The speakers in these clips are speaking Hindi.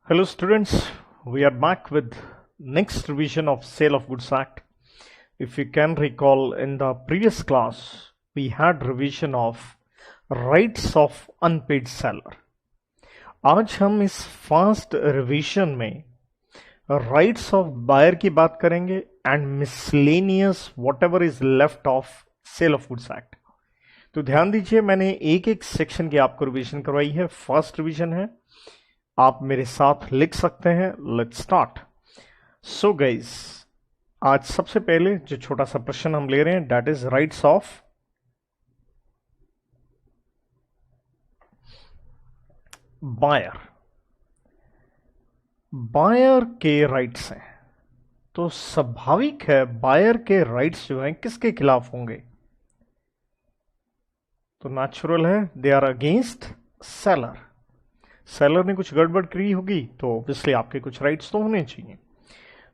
Hello students, we are back with next revision of Sale of Goods Act. If you can recall, in the previous class we had revision of rights of unpaid seller. आज हम इस फास्ट रिवीजन में राइट्स ऑफ बायर की बात करेंगे and miscellaneous whatever is left of sale of goods act. तो ध्यान दीजिए, मैंने एक एक सेक्शन की आपको रिवीजन करवाई है. फर्स्ट रिवीजन है, आप मेरे साथ लिख सकते हैं. Let's start. सो गाइज, आज सबसे पहले जो छोटा सा प्रश्न हम ले रहे हैं, that is rights of buyer. Buyer के राइट्स हैं, तो स्वाभाविक है बायर के राइट्स जो हैं किसके खिलाफ होंगे? तो नेचुरल है, they are against seller. Seller ने कुछ गड़बड़ की होगी तो ऑब्वियसली आपके कुछ राइट्स तो होने चाहिए.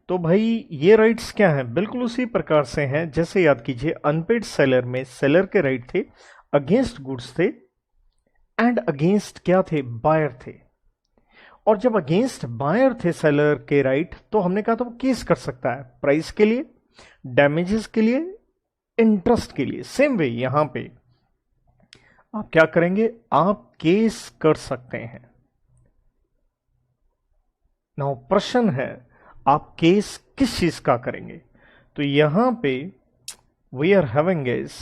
तो भाई ये राइट्स क्या हैं? बिल्कुल उसी प्रकार से हैं जैसे, याद कीजिए, अनपेड सेलर में सेलर के राइट थे, अगेंस्ट गुड्स थे एंड अगेंस्ट क्या थे? बायर थे. और जब अगेंस्ट बायर थे सेलर के राइट, तो हमने कहा था वो केस कर सकता है प्राइस के लिए, डैमेजेस के लिए, इंटरेस्ट के लिए. सेम वे यहां पे आप क्या करेंगे? आप केस कर सकते हैं. नाउ प्रश्न है, आप केस किस चीज का करेंगे? तो यहां पे we are having is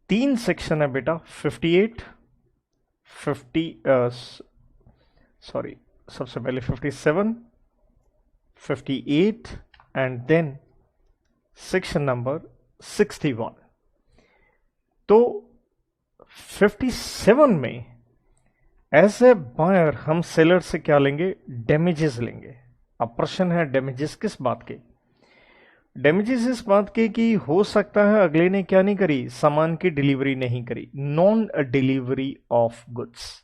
3 section है बेटा. 58, सबसे पहले 57, 58 एंड देन सेक्शन नंबर 61. तो 57 में एज ए बायर हम सेलर से क्या लेंगे? डैमेजेस लेंगे. अब प्रश्न है, डैमेजेस किस बात के? डैमेजेस इस बात के कि हो सकता है अगले ने क्या नहीं करी? सामान की डिलीवरी नहीं करी, नॉन डिलीवरी ऑफ गुड्स.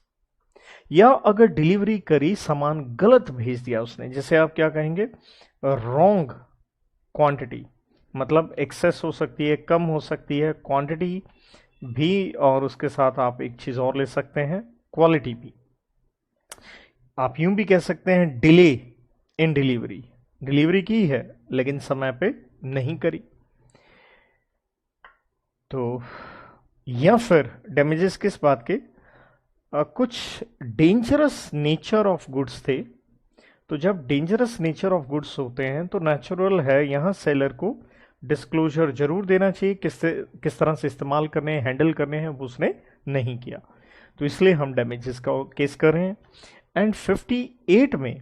या अगर डिलीवरी करी, सामान गलत भेज दिया उसने. जैसे आप क्या कहेंगे? रॉन्ग क्वांटिटी, मतलब एक्सेस हो सकती है, कम हो सकती है, क्वांटिटी भी, और उसके साथ आप एक चीज और ले सकते हैं, क्वालिटी भी. आप यूं भी कह सकते हैं डिले इन डिलीवरी. डिलीवरी की है लेकिन समय पे नहीं करी. तो या फिर डैमेजेस किस बात के? कुछ डेंजरस नेचर ऑफ गुड्स थे. तो जब डेंजरस नेचर ऑफ गुड्स होते हैं तो नेचुरल है यहां सेलर को डिस्क्लोजर जरूर देना चाहिए, किस तरह से इस्तेमाल करने हैं, हैंडल करने हैं, वो उसने नहीं किया. तो इसलिए हम डैमेजेस का केस कर रहे हैं. एंड 58 में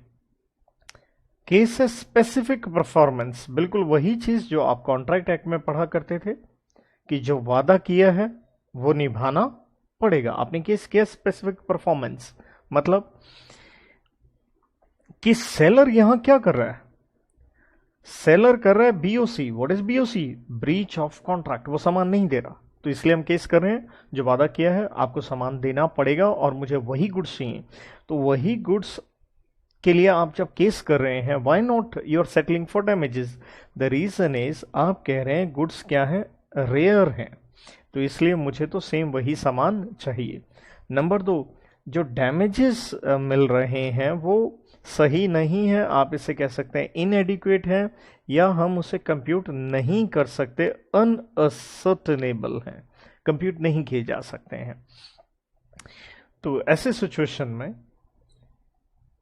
केस है स्पेसिफिक परफॉर्मेंस. बिल्कुल वही चीज जो आप कॉन्ट्रैक्ट एक्ट में पढ़ा करते थे कि जो वादा किया है वो निभाना पड़ेगा. आपने केस किया स्पेसिफिक परफॉर्मेंस, मतलब कि सेलर यहां क्या कर रहा है? सेलर कर रहा है BOC. What is BOC? Breach of contract. वो सामान नहीं दे रहा, तो इसलिए हम केस कर रहे हैं. जो वादा किया है आपको सामान देना पड़ेगा और मुझे वही गुड्स चाहिए. तो वही गुड्स के लिए आप जब केस कर रहे हैं, why not you are settling for damages? The reason is, आप कह रहे हैं गुड्स क्या है? रेयर हैं, तो इसलिए मुझे तो सेम वही सामान चाहिए. नंबर 2, जो डैमेजेस मिल रहे हैं वो सही नहीं है, आप इसे कह सकते हैं इनएडिक्वेट है, या हम उसे कंप्यूट नहीं कर सकते, अनअसर्टेनेबल है, कंप्यूट नहीं किए जा सकते हैं. तो ऐसे सिचुएशन में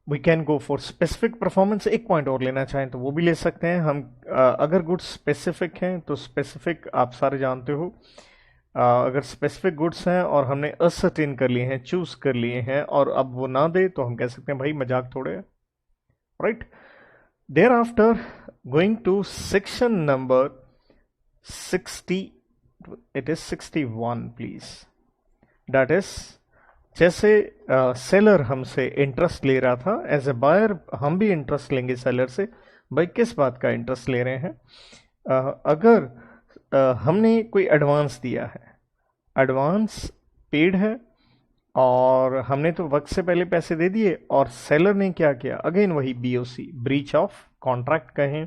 we can go for specific performance. एक पॉइंट और लेना चाहें तो वो भी ले सकते हैं हम. अगर गुड्स स्पेसिफिक हैं तो स्पेसिफिक आप सारे जानते हो, अगर स्पेसिफिक गुड्स हैं और हमने असर्टेन कर लिए हैं, चूज कर लिए हैं, और अब वो ना दे, तो हम कह सकते हैं भाई मजाक थोड़े है, right. There after going to section number 60, it is 61 please. That is, जैसे सेलर हमसे इंटरेस्ट ले रहा था, एज ए बायर हम भी इंटरेस्ट लेंगे सेलर से. भाई किस बात का इंटरेस्ट ले रहे हैं? अगर हमने कोई एडवांस दिया है, एडवांस पेड है, और हमने तो वक्त से पहले पैसे दे दिए, और सेलर ने क्या किया, अगेन वही बीओसी, ब्रीच ऑफ कॉन्ट्रैक्ट कहें,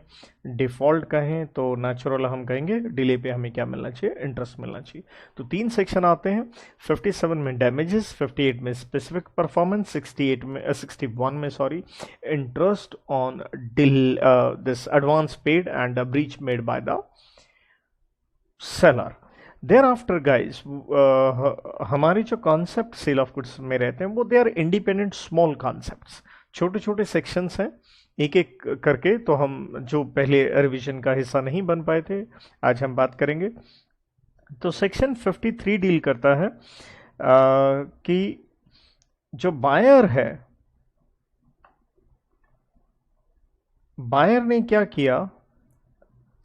डिफॉल्ट कहें, तो नेचुरल हम कहेंगे डिले पे हमें क्या मिलना चाहिए, इंटरेस्ट मिलना चाहिए। तो 3 सेक्शन आते हैं, 57 में डैमेजेस, 58 में स्पेसिफिक परफॉर्मेंस, 61 में sorry interest on this advance paid and the breach made by the seller. There after guys, हमारे जो कॉन्सेप्ट सेल ऑफ गुड्स में रहते हैं वो they are independent small concepts, छोटे छोटे सेक्शंस हैं, एक एक करके। तो हम जो पहले रिवीजन का हिस्सा नहीं बन पाए थे, आज हम बात करेंगे। तो सेक्शन 53 डील करता है कि जो बायर है, बायर ने क्या किया,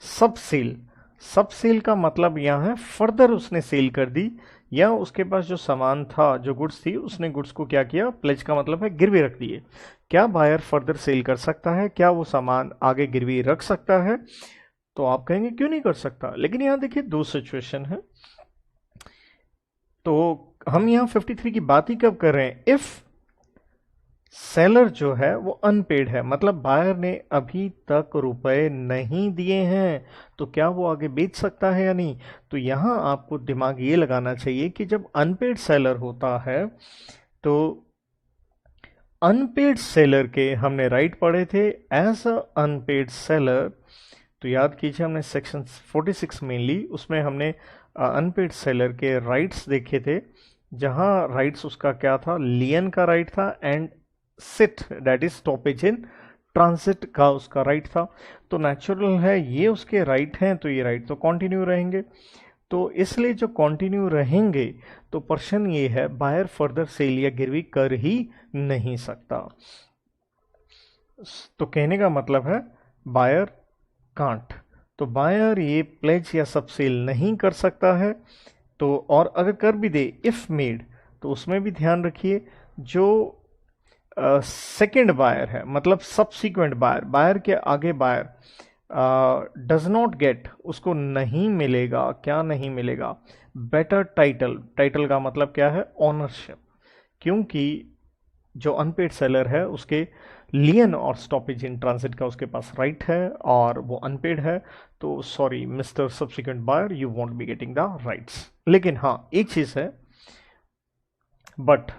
सब सेल का मतलब यहां है फर्दर उसने सेल कर दी, या उसके पास जो सामान था, जो गुड्स थी, उसने गुड्स को क्या किया, प्लेज का मतलब है गिरवी रख दिए। क्या बायर फर्दर सेल कर सकता है, क्या वो सामान आगे गिरवी रख सकता है? तो आप कहेंगे क्यों नहीं कर सकता, लेकिन यहां देखिए 2 सिचुएशन है। तो हम यहां 53 की बात ही कब कर रहे हैं, इफ सेलर जो है वो अनपेड है, मतलब बायर ने अभी तक रुपए नहीं दिए हैं, तो क्या वो आगे बेच सकता है या नहीं? तो यहां आपको दिमाग ये लगाना चाहिए कि जब अनपेड सेलर होता है, तो अनपेड सेलर के हमने राइट पढ़े थे, एज अ अनपेड सेलर। तो याद कीजिए हमने सेक्शन 46 मेनली, उसमें हमने अनपेड सेलर के राइट्स देखे थे, जहां राइट्स उसका क्या था, लियन का राइट था, and sit that is stoppage in transit का उसका राइट था। तो नेचुरल है ये उसके राइट हैं, तो ये राइट तो कंटिन्यू रहेंगे। तो इसलिए जो कंटिन्यू रहेंगे, तो पर्सन ये है, बायर फर्दर सेल या गिरवी कर ही नहीं सकता। तो कहने का मतलब है बायर कांट, तो बायर ये प्लेज या सब सेल नहीं कर सकता है। तो और अगर कर भी दे, इफ मेड, तो उसमें भी ध्यान रखिए, जो सेकेंड बायर है, मतलब सबसीक्वेंट बायर, बायर के आगे बायर डज नॉट गेट, उसको नहीं मिलेगा, क्या नहीं मिलेगा, बेटर टाइटल। टाइटल का मतलब क्या है, ऑनरशिप, क्योंकि जो अनपेड सेलर है उसके लियन और स्टॉपेज इन ट्रांसिट का उसके पास राइट है, और वो अनपेड है। तो sorry mister subsequent buyer, you won't be getting the rights. लेकिन हाँ एक चीज है, but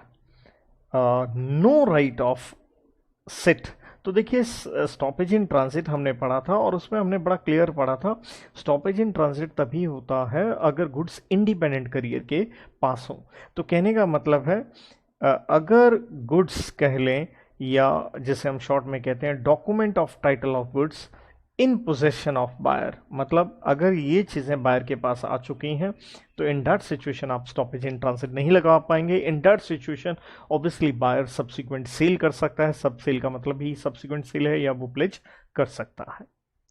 no right of sit. तो देखिए स्टॉपेज इन ट्रांसिट हमने पढ़ा था, और उसमें हमने बड़ा क्लियर पढ़ा था, स्टॉपेज इन ट्रांसिट तभी होता है अगर गुड्स इंडिपेंडेंट करियर के पास हो। तो कहने का मतलब है अगर गुड्स कह लें, या जिसे हम शॉर्ट में कहते हैं document of title of goods in possession of buyer, मतलब अगर ये चीज़ें बायर के पास आ चुकी हैं, तो इन दैट सिचुएशन आप स्टॉपेज इन ट्रांसिट नहीं लगा पाएंगे। In that situation obviously buyer subsequent sale कर सकता है, सब सेल का मतलब ही सब्सिक्वेंट सेल है, या वो प्लेज कर सकता है,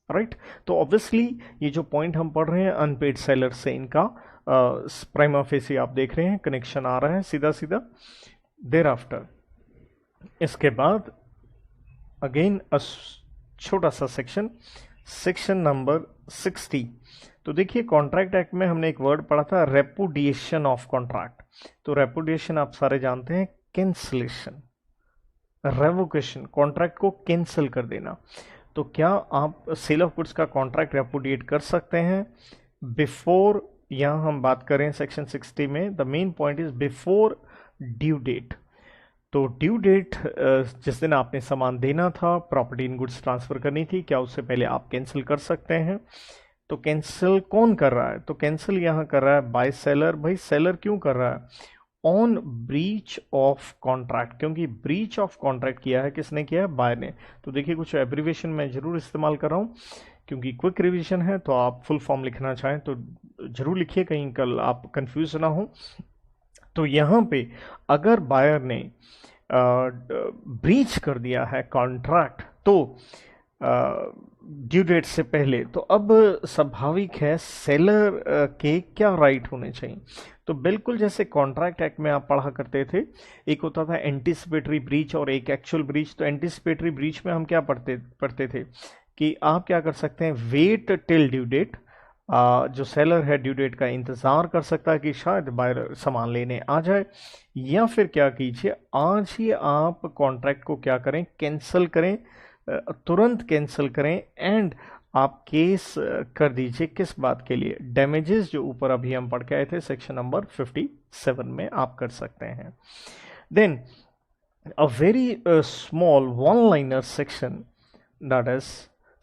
राइट। तो ऑब्वियसली ये जो पॉइंट हम पढ़ रहे हैं अनपेड सेलर से, इनका प्राइमा फेसी आप देख रहे हैं कनेक्शन आ रहा है सीधा सीधा। देर आफ्टर, इसके बाद अगेन छोटा सा सेक्शन, सेक्शन नंबर 60। तो देखिए कॉन्ट्रैक्ट एक्ट में हमने एक वर्ड पढ़ा था, रेपुडिएशन ऑफ कॉन्ट्रैक्ट। तो रेपुडिएशन आप सारे जानते हैं, कैंसलेशन, रेवोकेशन, कॉन्ट्रैक्ट को कैंसिल कर देना। तो क्या आप सेल ऑफ गुड्स का कॉन्ट्रैक्ट रेपुडिएट कर सकते हैं बिफोर, यहां हम बात करें सेक्शन 60 में, the main point is before due date. तो ड्यू डेट जिस दिन आपने सामान देना था, प्रॉपर्टी इन गुड्स ट्रांसफर करनी थी, क्या उससे पहले आप कैंसिल कर सकते हैं? तो कैंसिल कौन कर रहा है? तो कैंसिल यहां कर रहा है बाय सेलर। भाई सेलर क्यों कर रहा है? ऑन ब्रीच ऑफ कॉन्ट्रैक्ट, क्योंकि ब्रीच ऑफ कॉन्ट्रैक्ट किया है किसने किया है? बायर ने। तो देखिए कुछ एब्रीविएशन मैं जरूर इस्तेमाल कर रहा हूं, क्योंकि क्विक रिवीजन है, तो आप फुल फॉर्म लिखना चाहें तो जरूर लिखिए, कहीं कल आप कंफ्यूज ना हो। तो यहां पे अगर बायर ने ब्रीच कर दिया है कॉन्ट्रैक्ट, तो ड्यू डेट से पहले, तो अब स्वाभाविक है सेलर के क्या राइट होने चाहिए? तो बिल्कुल जैसे कॉन्ट्रैक्ट एक्ट में आप पढ़ा करते थे, एक होता था एंटिसिपेटरी ब्रीच और एक एक्चुअल ब्रीच। तो एंटिसिपेटरी ब्रीच में हम क्या पढ़ते थे कि आप क्या कर सकते हैं, वेट टिल ड्यू डेट, जो सेलर है ड्यू डेट का इंतज़ार कर सकता है कि शायद बायर सामान लेने आ जाए, या फिर क्या कीजिए आज ही आप कॉन्ट्रैक्ट को क्या करें, कैंसिल करें, तुरंत कैंसिल करें एंड आप केस कर दीजिए। किस बात के लिए? डैमेजेस जो ऊपर अभी हम पढ़ के आए थे सेक्शन नंबर 57 में आप कर सकते हैं। Then a very small one-liner section, that is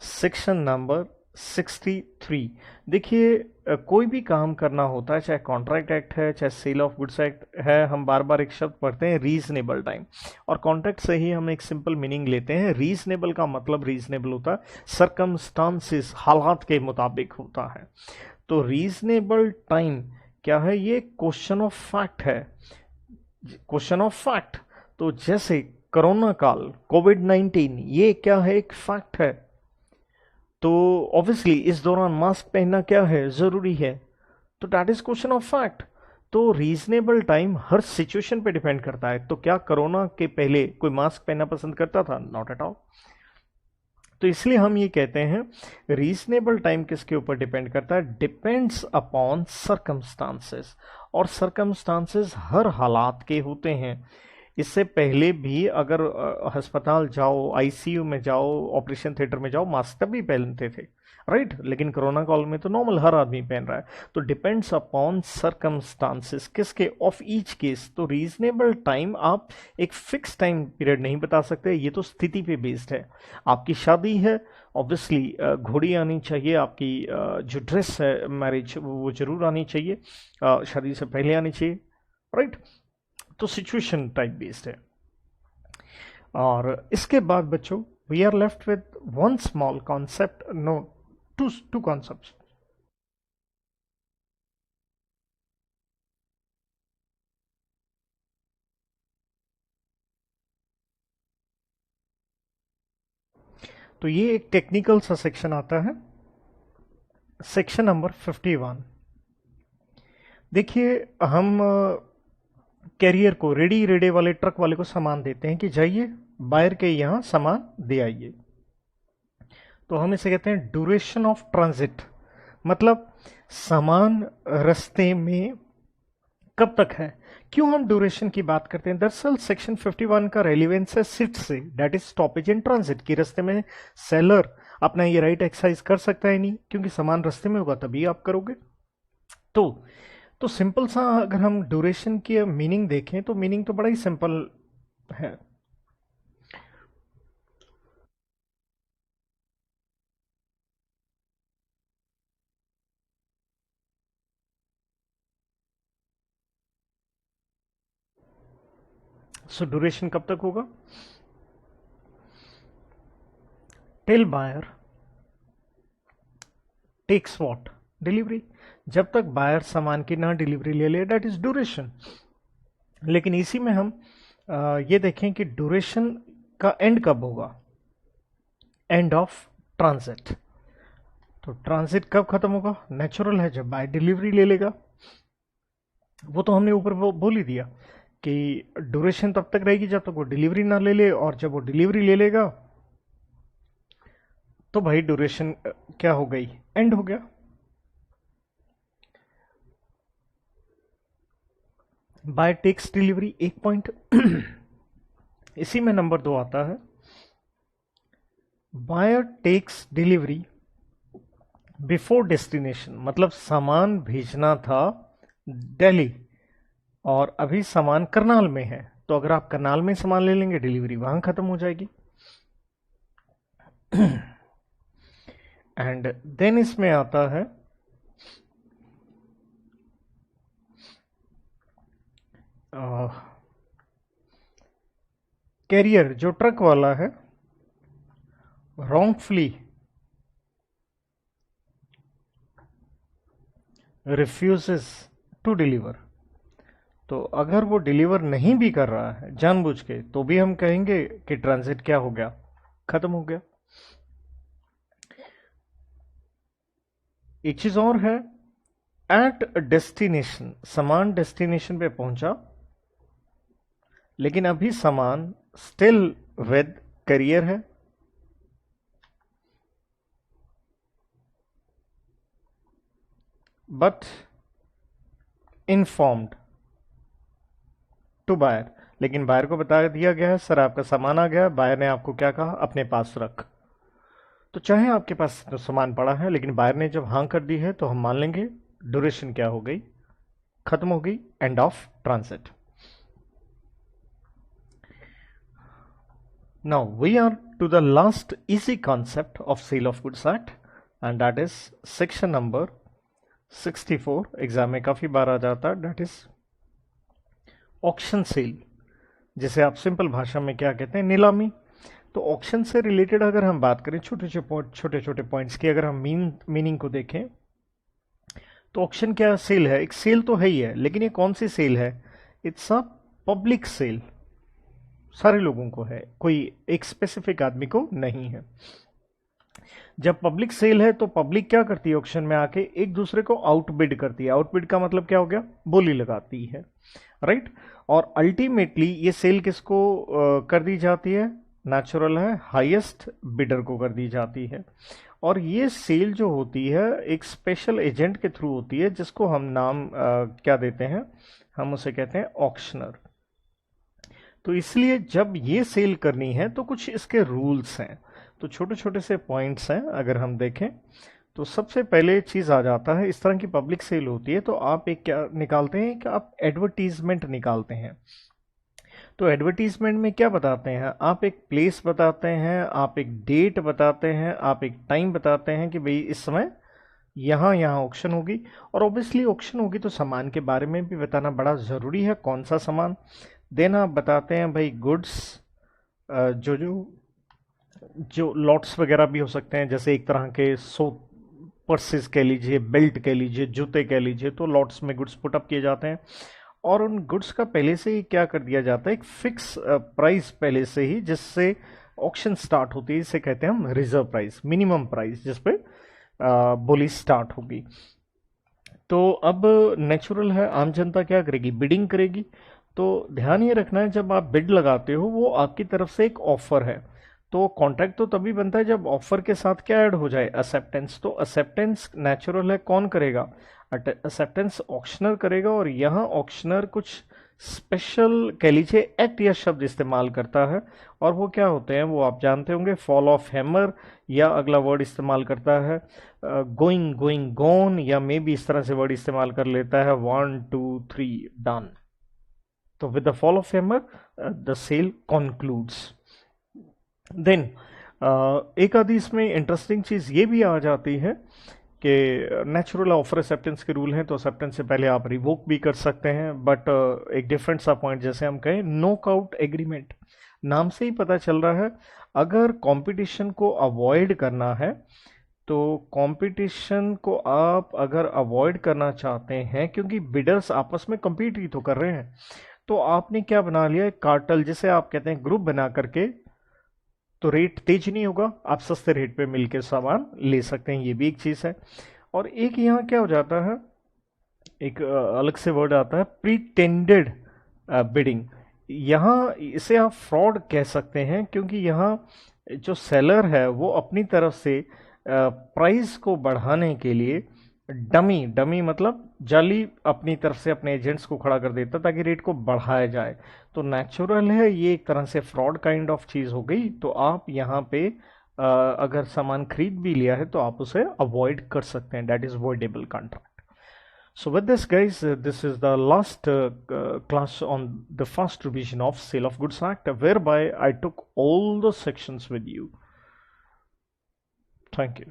section number 63। देखिए कोई भी काम करना होता है, चाहे कॉन्ट्रैक्ट एक्ट है, चाहे सेल ऑफ गुड्स एक्ट है, हम बार बार एक शब्द पढ़ते हैं रीजनेबल टाइम, और कॉन्ट्रैक्ट से ही हम एक सिंपल मीनिंग लेते हैं। रीजनेबल का मतलब रीजनेबल होता है सरकमस्टांसिस, हालात के मुताबिक होता है। तो रीजनेबल टाइम क्या है? ये क्वेश्चन ऑफ फैक्ट है, क्वेश्चन ऑफ फैक्ट। तो जैसे कोरोना काल, कोविड-19, ये क्या है? एक फैक्ट है। तो ऑब्वियसली इस दौरान मास्क पहनना क्या है? जरूरी है। तो that is question of fact. तो रीजनेबल टाइम हर सिचुएशन पे डिपेंड करता है। तो क्या कोरोना के पहले कोई मास्क पहनना पसंद करता था? Not at all. तो इसलिए हम ये कहते हैं रीजनेबल टाइम किसके ऊपर डिपेंड करता है? Depends upon circumstances. और सर्कमस्टांसेस हर हालात के होते हैं। इससे पहले भी अगर अस्पताल जाओ, आईसीयू में जाओ, ऑपरेशन थिएटर में जाओ, मास्क तब भी पहनते थे, राइट? लेकिन कोरोना काल में तो नॉर्मल हर आदमी पहन रहा है। तो डिपेंड्स अपॉन सर्कमस्टांसेस, किसके? Of each case. तो रीजनेबल टाइम आप एक फिक्स टाइम पीरियड नहीं बता सकते, ये तो स्थिति पे बेस्ड है। आपकी शादी है, ऑब्वियसली घोड़ी आनी चाहिए, आपकी जो ड्रेस है मैरिज वो जरूर आनी चाहिए, शादी से पहले आनी चाहिए, राइट? तो सिचुएशन टाइप बेस्ड है। और इसके बाद बच्चों we are left with one small concept, no two concepts. तो ये एक टेक्निकल सा सेक्शन आता है, सेक्शन नंबर 51। देखिए हम कैरियर को, रेडे वाले ट्रक वाले को सामान देते हैं कि जाइए बायर के यहाँ सामान दे आइए। तो हम इसे कहते हैं ड्यूरेशन ऑफ ट्रांजिट, मतलब सामान रास्ते में कब तक है। क्यों हम ड्यूरेशन की बात करते हैं? दरअसल सेक्शन 51 का रेलिवेंस है सिट से, that is stoppage in transit, की रास्ते में सेलर अपना ये राइट एक्सरसाइज कर सकता है नहीं, क्योंकि सामान रास्ते में होगा तभी आप करोगे। तो सिंपल सा अगर हम ड्यूरेशन की मीनिंग देखें तो मीनिंग तो बड़ा ही सिंपल है। सो ड्यूरेशन कब तक होगा? Till buyer takes what? Delivery. जब तक बायर सामान की ना डिलीवरी ले ले, दैट इज ड्यूरेशन। लेकिन इसी में हम ये देखें कि ड्यूरेशन का एंड कब होगा? And of transit. तो ट्रांजिट कब खत्म होगा? नेचुरल है, जब बाय डिलीवरी ले लेगा। वो तो हमने ऊपर बोल ही दिया कि ड्यूरेशन तब तक रहेगी जब तक वो डिलीवरी ना ले ले, और जब वो डिलीवरी ले लेगा तो भाई ड्यूरेशन क्या हो गई? एंड हो गया। बाय टेक्स डिलीवरी, एक पॉइंट। इसी में नंबर 2 आता है buyer takes delivery before destination, मतलब सामान भेजना था दिल्ली और अभी सामान करनाल में है, तो अगर आप करनाल में सामान ले लेंगे डिलीवरी वहां खत्म हो जाएगी। एंड देन इसमें आता है कैरियर, जो ट्रक वाला है, wrongfully refuses to deliver। तो अगर वो डिलीवर नहीं भी कर रहा है जानबूझ के, तो भी हम कहेंगे कि ट्रांजिट क्या हो गया? खत्म हो गया। एक चीज और है, एट डेस्टिनेशन, सामान डेस्टिनेशन पे पहुंचा लेकिन अभी सामान स्टिल विद करियर है, बट इन्फॉर्म्ड टू बायर, लेकिन बायर को बता दिया गया है सर आपका सामान आ गया, बायर ने आपको क्या कहा अपने पास रख। तो चाहे आपके पास तो सामान पड़ा है, लेकिन बायर ने जब हाँ कर दी है तो हम मान लेंगे ड्यूरेशन क्या हो गई, खत्म हो गई, end of transit. Now we are to the last easy concept of sale of goods act, and that is section number 64। Exam में काफी बार आ जाता है, दैट इज ऑक्शन सेल, जिसे आप सिंपल भाषा में क्या कहते हैं, नीलामी। तो ऑक्शन से रिलेटेड अगर हम बात करें छोटे छोटे पॉइंट्स की, अगर हम मीनिंग को देखें तो ऑक्शन क्या, सेल है, एक सेल तो है ही है, लेकिन ये कौन सी सेल है, इट्स अ पब्लिक सेल, सारे लोगों को है, कोई एक स्पेसिफिक आदमी को नहीं है। जब पब्लिक सेल है तो पब्लिक क्या करती है, ऑक्शन में आके एक दूसरे को आउटबिड करती है। आउटबिड का मतलब क्या हो गया, बोली लगाती है, राइट। और अल्टीमेटली ये सेल किसको कर दी जाती है, नेचुरल है, हाईएस्ट बिडर को कर दी जाती है। और ये सेल जो होती है एक स्पेशल एजेंट के थ्रू होती है, जिसको हम नाम क्या देते हैं, हम उसे कहते हैं ऑक्शनर। तो इसलिए जब ये सेल करनी है तो कुछ इसके रूल्स हैं, तो छोटे छोटे से पॉइंट्स हैं। अगर हम देखें तो सबसे पहले चीज आ जाता है, इस तरह की पब्लिक सेल होती है तो आप एक क्या निकालते हैं कि आप एडवर्टीजमेंट निकालते हैं। तो एडवर्टीजमेंट में क्या बताते हैं, आप एक प्लेस बताते हैं, आप एक डेट बताते हैं, आप एक टाइम बताते हैं कि भाई इस समय यहाँ यहाँ ऑक्शन होगी। और ऑब्वियसली ऑक्शन होगी तो सामान के बारे में भी बताना बड़ा ज़रूरी है, कौन सा सामान। देन आप बताते हैं भाई गुड्स, जो जो जो लॉट्स वगैरह भी हो सकते हैं, जैसे एक तरह के पर्सेस कह लीजिए, बेल्ट कह लीजिए, जूते कह लीजिए, तो लॉट्स में गुड्स पुटअप किए जाते हैं। और उन गुड्स का पहले से ही क्या कर दिया जाता है, एक फिक्स प्राइस पहले से ही, जिससे ऑक्शन स्टार्ट होती है, इसे कहते हैं हम रिजर्व प्राइस, मिनिमम प्राइस जिसपे बोली स्टार्ट होगी। तो अब नेचुरल है, आम जनता क्या करेगी, बिडिंग करेगी। तो ध्यान ये रखना है, जब आप बिड लगाते हो वो आपकी तरफ से एक ऑफर है, तो कॉन्ट्रैक्ट तो तभी बनता है जब ऑफर के साथ क्या ऐड हो जाए, एक्सेप्टेंस। तो एक्सेप्टेंस नेचुरल है, कौन करेगा, एक्सेप्टेंस ऑक्शनर करेगा। और यहाँ ऑक्शनर कुछ स्पेशल कह लीजिए एक्ट या शब्द इस्तेमाल करता है, और वो क्या होते हैं वो आप जानते होंगे, फॉल ऑफ हैमर, या अगला वर्ड इस्तेमाल करता है गोइंग गोइंग गोन, या मे बी इस तरह से वर्ड इस्तेमाल कर लेता है 1 2 3 डन। तो with the fall of hammer the sale concludes. Then एक आदि इसमें इंटरेस्टिंग चीज ये भी आ जाती है कि नेचुरल ऑफर एक्सेप्टेंस के रूल हैं, तो एक्सेप्टेंस से पहले आप रिवोक भी कर सकते हैं। बट एक डिफरेंट सा पॉइंट, जैसे हम कहें नॉकआउट एग्रीमेंट, नाम से ही पता चल रहा है, अगर कंपटीशन को अवॉइड करना है, तो कंपटीशन को आप अगर अवॉइड करना चाहते हैं, क्योंकि बिडर्स आपस में compete ही तो कर रहे हैं, तो आपने क्या बना लिया, एक कार्टल जिसे आप कहते हैं ग्रुप बना करके, तो रेट तेज नहीं होगा, आप सस्ते रेट पे मिलकर सामान ले सकते हैं, ये भी एक चीज है। और एक यहाँ क्या हो जाता है, एक अलग से वर्ड आता है प्रीटेंडेड बिडिंग। यहाँ इसे आप फ्रॉड कह सकते हैं, क्योंकि यहाँ जो सेलर है वो अपनी तरफ से प्राइस को बढ़ाने के लिए डमी, डमी मतलब जाली, अपनी तरफ से अपने एजेंट्स को खड़ा कर देता ताकि रेट को बढ़ाया जाए। तो नेचुरल है, ये एक तरह से फ्रॉड काइंड ऑफ चीज हो गई। तो आप यहाँ पे अगर सामान खरीद भी लिया है तो आप उसे अवॉइड कर सकते हैं, that is avoidable contract. So with this guys, this is the last class on the first revision of Sale of Goods Act, whereby I took all the sections with you. Thank you.